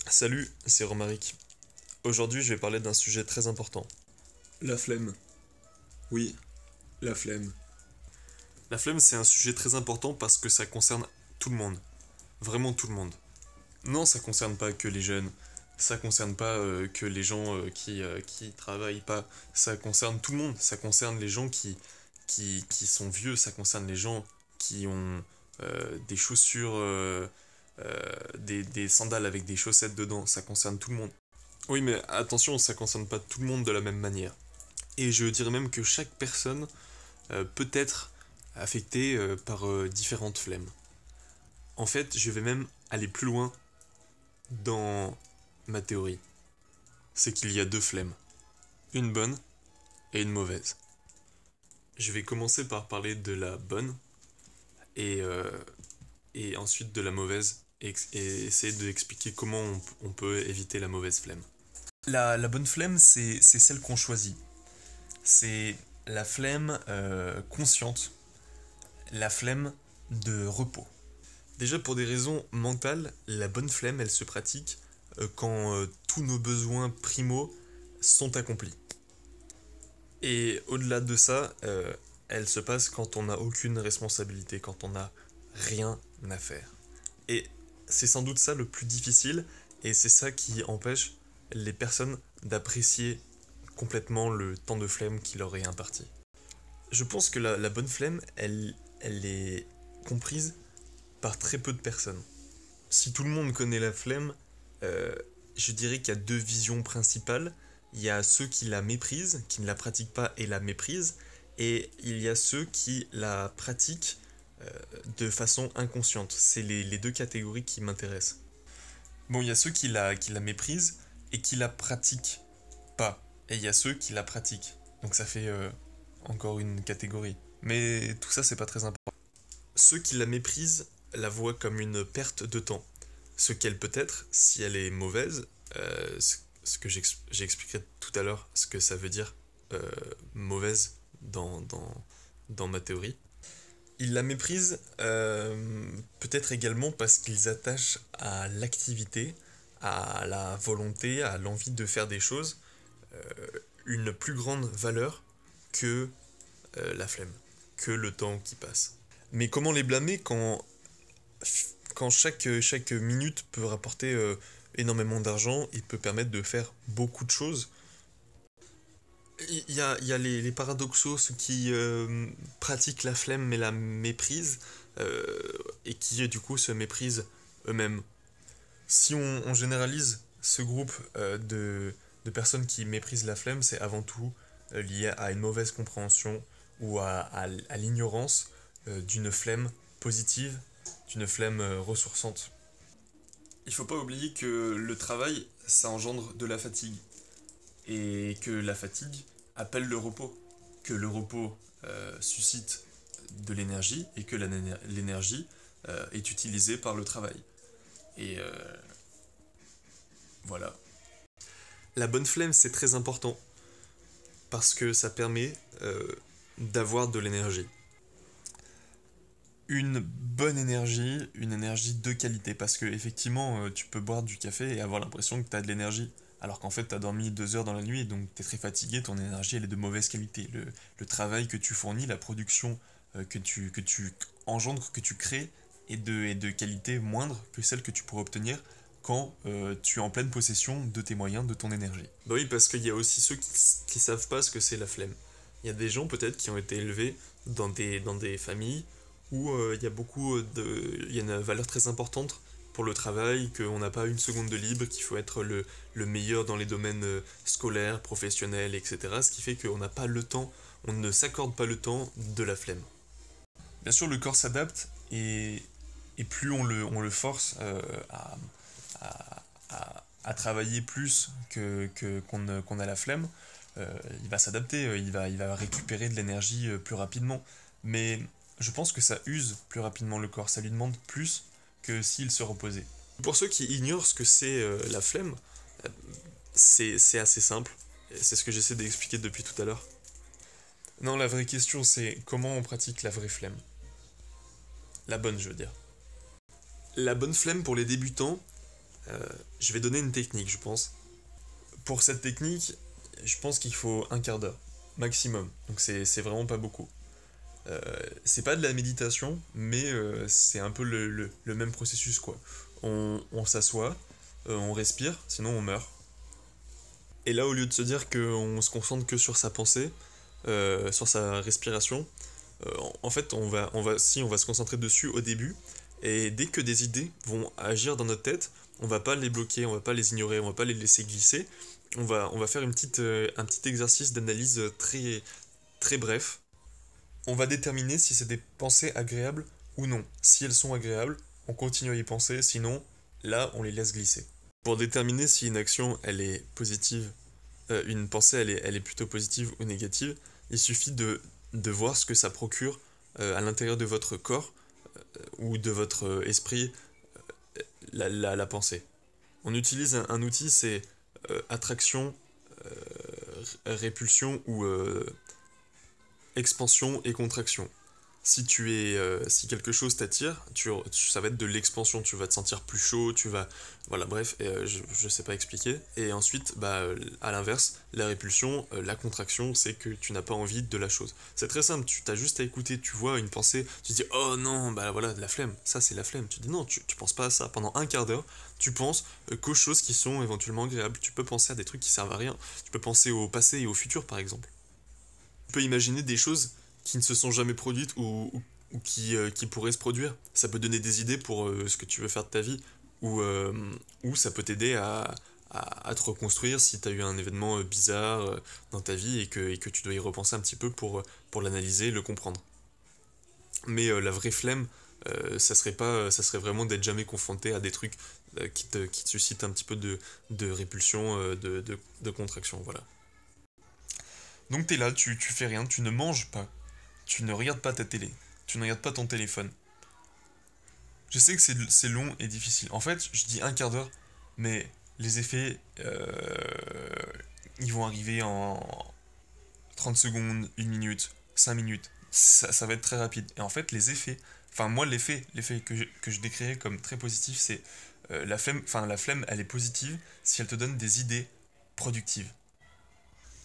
Salut, c'est Romaric. Aujourd'hui, je vais parler d'un sujet très important. La flemme. Oui, la flemme. La flemme, c'est un sujet très important parce que ça concerne tout le monde. Vraiment tout le monde. Non, ça concerne pas que les jeunes. Ça concerne pas que les gens qui travaillent pas. Ça concerne tout le monde. Ça concerne les gens qui sont vieux. Ça concerne les gens qui ont des chaussures, des sandales avec des chaussettes dedans. Ça concerne tout le monde. Oui, mais attention, ça concerne pas tout le monde de la même manière. Et je dirais même que chaque personne peut être affectée par différentes flemmes. En fait, je vais même aller plus loin dans ma théorie. C'est qu'il y a deux flemmes. Une bonne et une mauvaise. Je vais commencer par parler de la bonne et, euh, et ensuite de la mauvaise et essayer d'expliquer comment on peut éviter la mauvaise flemme. La bonne flemme, c'est celle qu'on choisit. C'est la flemme consciente, la flemme de repos. Déjà pour des raisons mentales, la bonne flemme, elle se pratique quand tous nos besoins primaux sont accomplis. Et au-delà de ça, elle se passe quand on n'a aucune responsabilité, quand on n'a rien à faire. Et c'est sans doute ça le plus difficile, et c'est ça qui empêche les personnes d'apprécier complètement le temps de flemme qui leur est imparti. Je pense que la bonne flemme, elle est comprise par très peu de personnes. Si tout le monde connaît la flemme, euh, je dirais qu'il y a deux visions principales. Il y a ceux qui la méprisent, qui ne la pratiquent pas et la méprisent, et il y a ceux qui la pratiquent de façon inconsciente. C'est les deux catégories qui m'intéressent. Bon, il y a ceux qui la méprisent et qui la pratiquent pas. Et il y a ceux qui la pratiquent. Donc ça fait encore une catégorie. Mais tout ça, c'est pas très important. Ceux qui la méprisent la voient comme une perte de temps. Ce qu'elle peut être, si elle est mauvaise, ce que j'expliquerai tout à l'heure, ce que ça veut dire mauvaise dans ma théorie. Ils la méprisent peut-être également parce qu'ils attachent à l'activité, à la volonté, à l'envie de faire des choses, euh, une plus grande valeur que la flemme, que le temps qui passe. Mais comment les blâmer quand chaque minute peut rapporter énormément d'argent et peut permettre de faire beaucoup de choses? Il y a les paradoxaux, ceux qui pratiquent la flemme mais la méprisent, et qui du coup se méprisent eux-mêmes. Si on généralise ce groupe de personnes qui méprisent la flemme, c'est avant tout lié à une mauvaise compréhension ou à l'ignorance d'une flemme positive, d'une flemme ressourçante. Il faut pas oublier que le travail, ça engendre de la fatigue. Et que la fatigue appelle le repos. Que le repos suscite de l'énergie et que l'énergie est utilisée par le travail. Et voilà. La bonne flemme, c'est très important parce que ça permet d'avoir de l'énergie. Une bonne énergie, une énergie de qualité, parce que effectivement, tu peux boire du café et avoir l'impression que tu as de l'énergie, alors qu'en fait, tu as dormi 2 heures dans la nuit, et donc tu es très fatigué, ton énergie, elle est de mauvaise qualité. Le travail que tu fournis, la production que tu engendres, que tu crées, est de qualité moindre que celle que tu pourrais obtenir quand tu es en pleine possession de tes moyens, de ton énergie. Bah oui, parce qu'il y a aussi ceux qui savent pas ce que c'est la flemme. Il y a des gens peut-être qui ont été élevés dans des familles où il y a une valeur très importante pour le travail, qu'on n'a pas une seconde de libre, qu'il faut être le meilleur dans les domaines scolaires, professionnels, etc. Ce qui fait qu'on n'a pas le temps, on ne s'accorde pas le temps de la flemme. Bien sûr, le corps s'adapte et plus on le force à travailler plus qu'on a la flemme, il va s'adapter, il va récupérer de l'énergie plus rapidement. Mais je pense que ça use plus rapidement le corps, ça lui demande plus que s'il se reposait. Pour ceux qui ignorent ce que c'est la flemme, euh, c'est assez simple. C'est ce que j'essaie d'expliquer depuis tout à l'heure. Non, la vraie question c'est comment on pratique la vraie flemme. La bonne, je veux dire. La bonne flemme pour les débutants, Je vais donner une technique, je pense. Pour cette technique, je pense qu'il faut un quart d'heure, maximum. Donc c'est vraiment pas beaucoup. Euh, c'est pas de la méditation, mais c'est un peu le même processus, quoi. On s'assoit, on respire, sinon on meurt. Et là, au lieu de se dire qu'on se concentre que sur sa pensée, sur sa respiration, en fait, si, on va se concentrer dessus au début, et dès que des idées vont agir dans notre tête, on va pas les bloquer, on va pas les ignorer, on va pas les laisser glisser, on va faire un petit exercice d'analyse très, très bref. On va déterminer si c'est des pensées agréables ou non. Si elles sont agréables, on continue à y penser, sinon, là, on les laisse glisser. Pour déterminer si une action, elle est positive, une pensée, elle est plutôt positive ou négative, il suffit de voir ce que ça procure à l'intérieur de votre corps ou de votre esprit, la pensée. On utilise un outil, c'est attraction, répulsion ou expansion et contraction. Si quelque chose t'attire, ça va être de l'expansion, tu vas te sentir plus chaud, voilà, bref, je sais pas expliquer. Et ensuite, à l'inverse, la répulsion, la contraction, c'est que tu n'as pas envie de la chose. C'est très simple, tu t'as juste à écouter, tu vois une pensée, tu te dis, oh non, bah voilà, de la flemme, ça c'est la flemme. Tu dis non, tu penses pas à ça. Pendant un quart d'heure, tu penses qu'aux choses qui sont éventuellement agréables. Tu peux penser à des trucs qui servent à rien. Tu peux penser au passé et au futur, par exemple. Tu peux imaginer des choses qui ne se sont jamais produites ou qui pourraient se produire. Ça peut donner des idées pour ce que tu veux faire de ta vie, ou ça peut t'aider à te reconstruire si tu as eu un événement bizarre dans ta vie et que tu dois y repenser un petit peu pour l'analyser, le comprendre. Mais la vraie flemme, ça serait vraiment d'être jamais confronté à des trucs qui te suscitent un petit peu de répulsion, de contraction, voilà. Donc t'es là, tu fais rien, tu ne manges pas, tu ne regardes pas ta télé, tu ne regardes pas ton téléphone. Je sais que c'est long et difficile. En fait, je dis un quart d'heure, mais les effets, ils vont arriver en 30 secondes, 1 minute, 5 minutes. Ça va être très rapide. Et en fait, les effets, enfin moi l'effet que je décrirais comme très positif, c'est la flemme, elle est positive si elle te donne des idées productives.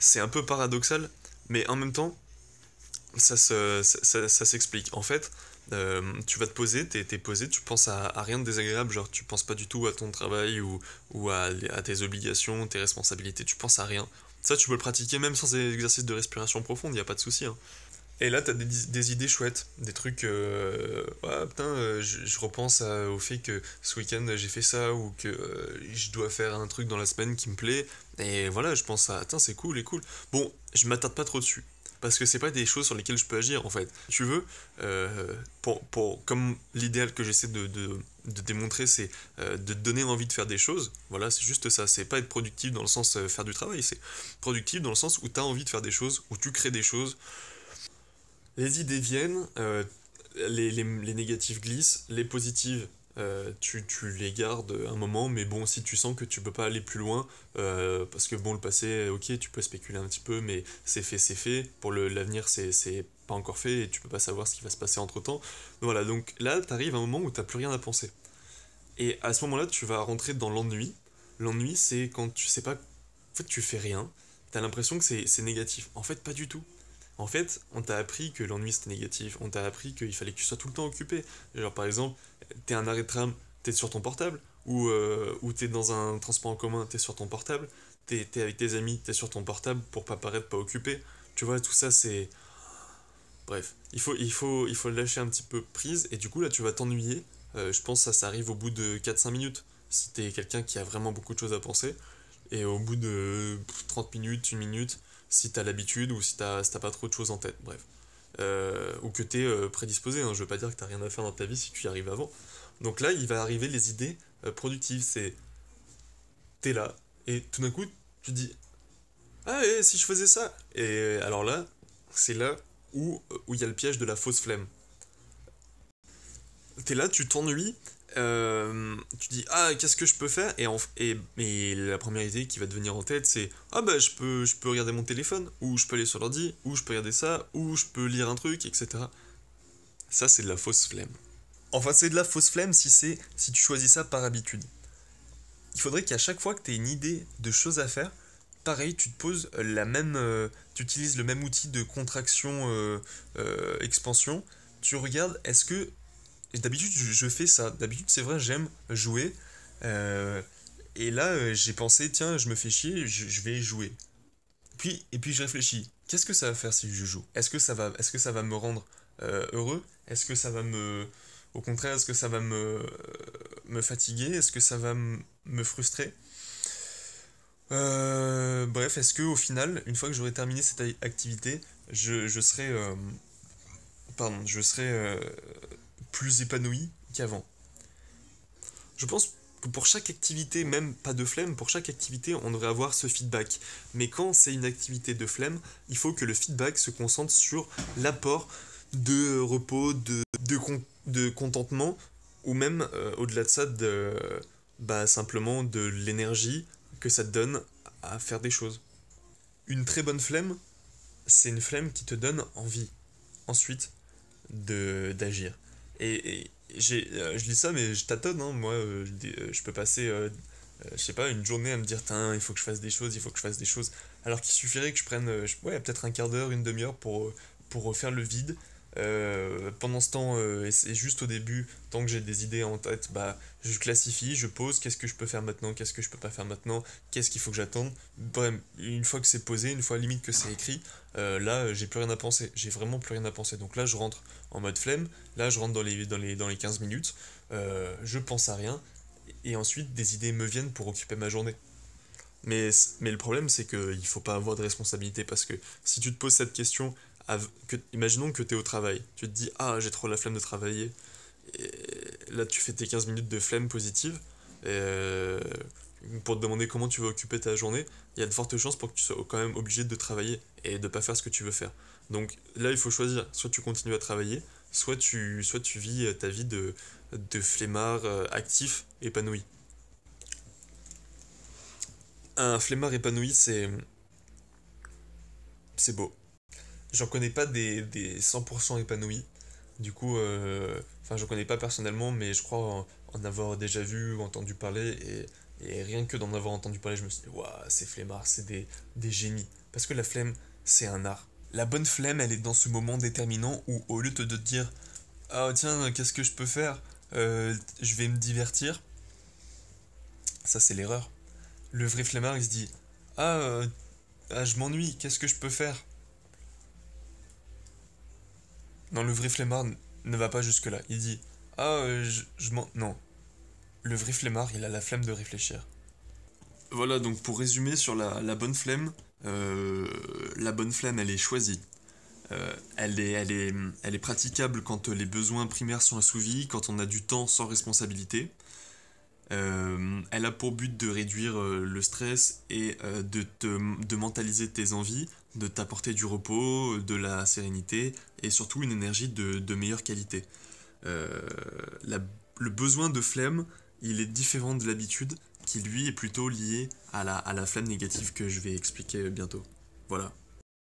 C'est un peu paradoxal, mais en même temps, ça s'explique. En fait, tu vas te poser, t'es posé, tu penses à rien de désagréable, genre tu penses pas du tout à ton travail ou à tes obligations, tes responsabilités, tu penses à rien. Ça, tu peux le pratiquer même sans des exercices de respiration profonde, y a pas de souci, hein. Et là, t'as des idées chouettes, des trucs. Ah, putain, je repense au fait que ce week-end j'ai fait ça, ou que je dois faire un truc dans la semaine qui me plaît. Et voilà, je pense à. Putain, c'est cool et cool. Bon, je m'attarde pas trop dessus. Parce que c'est pas des choses sur lesquelles je peux agir en fait. Tu veux, comme l'idéal que j'essaie de démontrer, c'est de te donner envie de faire des choses. Voilà, c'est juste ça. C'est pas être productif dans le sens faire du travail, c'est productif dans le sens où t'as envie de faire des choses, où tu crées des choses. Les idées viennent, les négatives glissent, les positives, tu les gardes un moment, mais bon, si tu sens que tu peux pas aller plus loin, parce que bon, le passé, ok, tu peux spéculer un petit peu, mais c'est fait. Pour l'avenir, c'est pas encore fait et tu peux pas savoir ce qui va se passer entre temps. Voilà, donc là, t'arrives à un moment où t'as plus rien à penser. Et à ce moment-là, tu vas rentrer dans l'ennui. L'ennui, c'est quand tu sais pas. En fait, tu fais rien, t'as l'impression que c'est négatif. En fait, pas du tout. En fait, on t'a appris que l'ennui c'était négatif, on t'a appris qu'il fallait que tu sois tout le temps occupé. Genre par exemple, t'es un arrêt de tram, t'es sur ton portable, ou t'es dans un transport en commun, t'es sur ton portable, t'es avec tes amis, t'es sur ton portable pour pas paraître pas occupé. Tu vois, tout ça c'est... Bref, il faut lâcher un petit peu prise, et du coup là tu vas t'ennuyer. Je pense que ça arrive au bout de 4 5 minutes, si t'es quelqu'un qui a vraiment beaucoup de choses à penser. Et au bout de 30 minutes, 1 minute, si t'as l'habitude ou si t'as pas trop de choses en tête, bref. Ou que t'es prédisposé, hein. Je veux pas dire que t'as rien à faire dans ta vie si tu y arrives avant. Donc là, il va arriver les idées productives. T'es là, et tout d'un coup, tu te dis, ah, si je faisais ça. Et alors là, c'est là où il y a le piège de la fausse flemme. T'es là, tu t'ennuies, tu dis ah qu'est-ce que je peux faire et la première idée qui va te venir en tête c'est ah bah je peux regarder mon téléphone, ou je peux aller sur l'ordi, ou je peux regarder ça, ou je peux lire un truc, etc. Ça c'est de la fausse flemme. Enfin c'est de la fausse flemme si tu choisis ça par habitude. il faudrait qu'à chaque fois que tu aies une idée de choses à faire, pareil, tu te poses tu utilises le même outil de contraction, expansion. Tu regardes, est-ce que d'habitude je fais ça. D'habitude c'est vrai, j'aime jouer. Euh, et là j'ai pensé, tiens, je me fais chier, je vais jouer. Et puis je réfléchis, qu'est-ce que ça va faire si je joue? Est-ce que ça va me rendre heureux? Est-ce que ça va me... Au contraire, est-ce que ça va me fatiguer? Est-ce que ça va me frustrer? Bref, est-ce que au final, une fois que j'aurai terminé cette activité, je serai, plus épanoui qu'avant? Je pense que pour chaque activité, même pas de flemme, pour chaque activité, on devrait avoir ce feedback. Mais quand c'est une activité de flemme, il faut que le feedback se concentre sur l'apport de repos, de contentement, ou même, au-delà de ça, simplement de l'énergie que ça te donne à faire des choses. Une très bonne flemme, c'est une flemme qui te donne envie, ensuite, d'agir. Et je dis ça, mais je tâtonne, hein. Moi, je peux passer, je sais pas, une journée à me dire, il faut que je fasse des choses, il faut que je fasse des choses. Alors qu'il suffirait que je prenne, ouais, peut-être un quart d'heure, une demi-heure pour faire le vide. Pendant ce temps, et c'est juste au début, tant que j'ai des idées en tête, je classifie, je pose, qu'est-ce que je peux faire maintenant, qu'est-ce que je peux pas faire maintenant, qu'est-ce qu'il faut que j'attende. Bref, une fois que c'est posé, une fois limite que c'est écrit, là, j'ai plus rien à penser, j'ai vraiment plus rien à penser. Donc là, je rentre en mode flemme, là, je rentre dans les 15 minutes, je pense à rien, et ensuite, des idées me viennent pour occuper ma journée. Mais le problème, c'est qu'il faut pas avoir de responsabilité, parce que si tu te poses cette question, imaginons que tu es au travail, tu te dis, ah, j'ai trop la flemme de travailler, et là tu fais tes 15 minutes de flemme positive, et pour te demander comment tu vas occuper ta journée, il y a de fortes chances pour que tu sois quand même obligé de travailler et de pas faire ce que tu veux faire. Donc là, il faut choisir, soit tu continues à travailler, soit tu vis ta vie de flemmard, actif, épanoui. Un flemmard épanoui, c'est beau. J'en connais pas des 100% épanouis. Du coup, enfin, je connais pas personnellement, mais je crois en avoir déjà vu ou entendu parler. Et rien que d'en avoir entendu parler, je me suis dit, waouh, ces flemmards, c'est des génies. Parce que la flemme, c'est un art. La bonne flemme, elle est dans ce moment déterminant où, au lieu de te dire, ah tiens, qu'est-ce que je peux faire? Je vais me divertir. Ça, c'est l'erreur. Le vrai flemmard, il se dit, ah, je m'ennuie, qu'est-ce que je peux faire? Non, le vrai flemmard ne va pas jusque-là. Il dit, ah, je m'en... Non. Le vrai flemmard, il a la flemme de réfléchir. Voilà, donc pour résumer sur la bonne flemme, la bonne flemme, elle est choisie. Elle est praticable quand les besoins primaires sont assouvis, quand on a du temps sans responsabilité. Elle a pour but de réduire le stress et de mentaliser tes envies, de t'apporter du repos, de la sérénité et surtout une énergie de meilleure qualité. Euh, la- le besoin de flemme, il est différent de l'habitude, qui lui est plutôt lié à la flemme négative que je vais expliquer bientôt. Voilà.